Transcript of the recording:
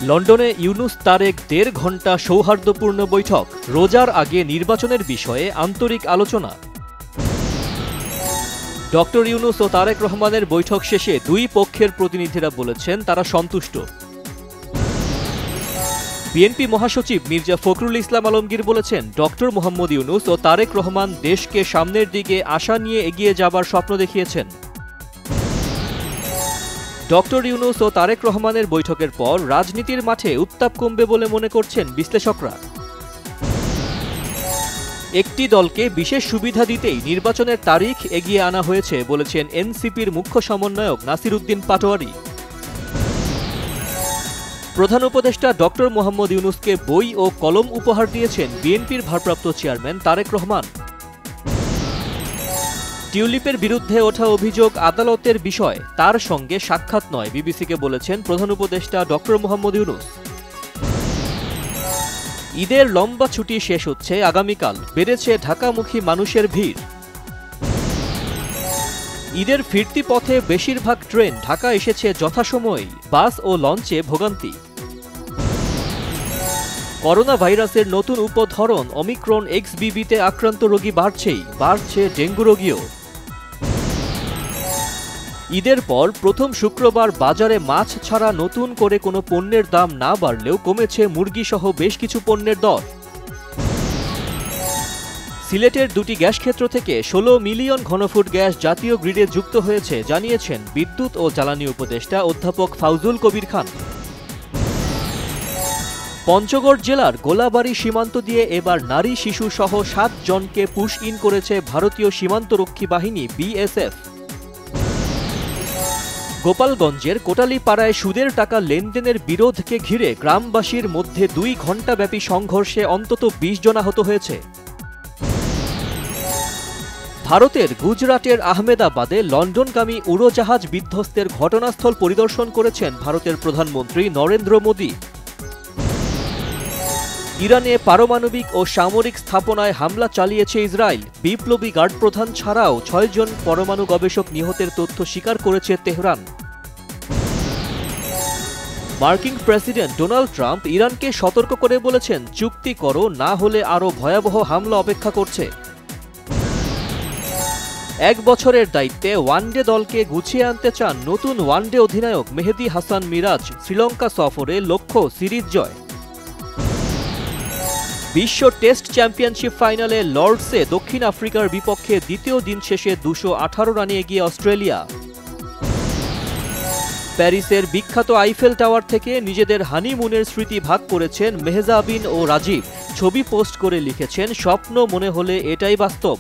লন্ডনে ইউনুস তারেক ১.৫ ঘণ্টা সৌহার্দ্যপূর্ণ বৈঠক, রোজার আগে নির্বাচনের বিষয়ে আন্তরিক আলোচনা। ডক্টর ইউনুস ও তারেক রহমানের বৈঠক শেষে দুই পক্ষের প্রতিনিধিরা বলেছেন তারা সন্তুষ্ট। বিএনপি মহাসচিব মির্জা ফখরুল ইসলাম আলমগীর বলেছেন ডক্টর মোহাম্মদ ইউনুস ও তারেক রহমান দেশকে সামনের দিকে আশা নিয়ে এগিয়ে যাবার স্বপ্ন দেখিয়েছেন। ডক্টর ইউনুস ও তারেক রহমানের বৈঠকের পর রাজনীতির মাঠে উত্তাপ কমবে বলে মনে করছেন বিশ্লেষকরা। একটি দলকে বিশেষ সুবিধা দিতেই নির্বাচনের তারিখ এগিয়ে আনা হয়েছে বলেছেন এনসিপির মুখ্য সমন্বয়ক নাসির উদ্দিন পাটোয়ারি। প্রধান উপদেষ্টা ডক্টর মোহাম্মদ ইউনুসকে বই ও কলম উপহার দিয়েছেন বিএনপির ভারপ্রাপ্ত চেয়ারম্যান তারেক রহমান। টিউলিপের বিরুদ্ধে ওঠা অভিযোগ আদালতের বিষয়, তার সঙ্গে সাক্ষাৎ নয় বিবিসিকে বলেছেন প্রধান উপদেষ্টা ডক্টর মোহাম্মদ ইউনুস। ঈদের লম্বা ছুটি শেষ হচ্ছে আগামীকাল, বেড়েছে ঢাকামুখী মানুষের ভিড়। ঈদের ফিরতি পথে বেশিরভাগ ট্রেন ঢাকা এসেছে যথাসময়েই, বাস ও লঞ্চে ভোগান্তি। করোনা ভাইরাসের নতুন উপধরন ওমিক্রন XBBতে আক্রান্ত রোগী বাড়ছে ডেঙ্গু রোগীও। ঈদের পর প্রথম শুক্রবার বাজারে মাছ ছাড়া নতুন করে কোনো পণ্যের দাম না বাড়লেও কমেছে মুরগি সহ বেশ কিছু পণ্যের দর। সিলেটের দুটি গ্যাস ক্ষেত্র থেকে 16 মিলিয়ন ঘনফুট গ্যাস জাতীয় গ্রিডে যুক্ত হয়েছে জানিয়েছেন বিদ্যুৎ ও জ্বালানি উপদেষ্টা অধ্যাপক ফাউজুল কবির খান। পঞ্চগড় জেলার গোলাবাড়ি সীমান্ত দিয়ে এবার নারী শিশু সহ 7 জনকে পুশ ইন করেছে ভারতীয় সীমান্তরক্ষী বাহিনী BSF। গোপালগঞ্জের কোটালীপাড়ায় সুদের টাকা লেনদেনের বিরোধকে ঘিরে গ্রামবাসীর মধ্যে 2 ঘণ্টাব্যাপী সংঘর্ষে অন্তত 20 জন আহত হয়েছে। ভারতের গুজরাটের আহমেদাবাদে লন্ডনগামী উড়োজাহাজ বিধ্বস্তের ঘটনাস্থল পরিদর্শন করেছেন ভারতের প্রধানমন্ত্রী নরেন্দ্র মোদী। ইরানে পারমাণবিক ও সামরিক স্থাপনায় হামলা চালিয়েছে ইসরায়েল, বিপ্লবী গার্ড প্রধান ছাড়াও 6 জন পরমাণু গবেষক নিহতের তথ্য স্বীকার করেছে তেহরান। মার্কিন প্রেসিডেন্ট ডোনাল্ড ট্রাম্প ইরানকে সতর্ক করে বলেছেন চুক্তি করো, না হলে আরও ভয়াবহ হামলা অপেক্ষা করছে। 1 বছরের দায়িত্বে ওয়ানডে দলকে গুছিয়ে আনতে চান নতুন ওয়ানডে অধিনায়ক মেহেদী হাসান মিরাজ, শ্রীলঙ্কা সফরে লক্ষ্য সিরিজ জয়। বিশ্ব টেস্ট চ্যাম্পিয়নশিপ ফাইনালে লর্ডসে দক্ষিণ আফ্রিকার বিপক্ষে দ্বিতীয় দিন শেষে 218 রানে এগিয়ে অস্ট্রেলিয়া। প্যারিসের বিখ্যাত আইফেল টাওয়ার থেকে নিজেদের হানিমুনের স্মৃতি ভাগ করেছেন মেহজাবিন ও রাজীব, ছবি পোস্ট করে লিখেছেন স্বপ্ন মনে হলে এটাই বাস্তব।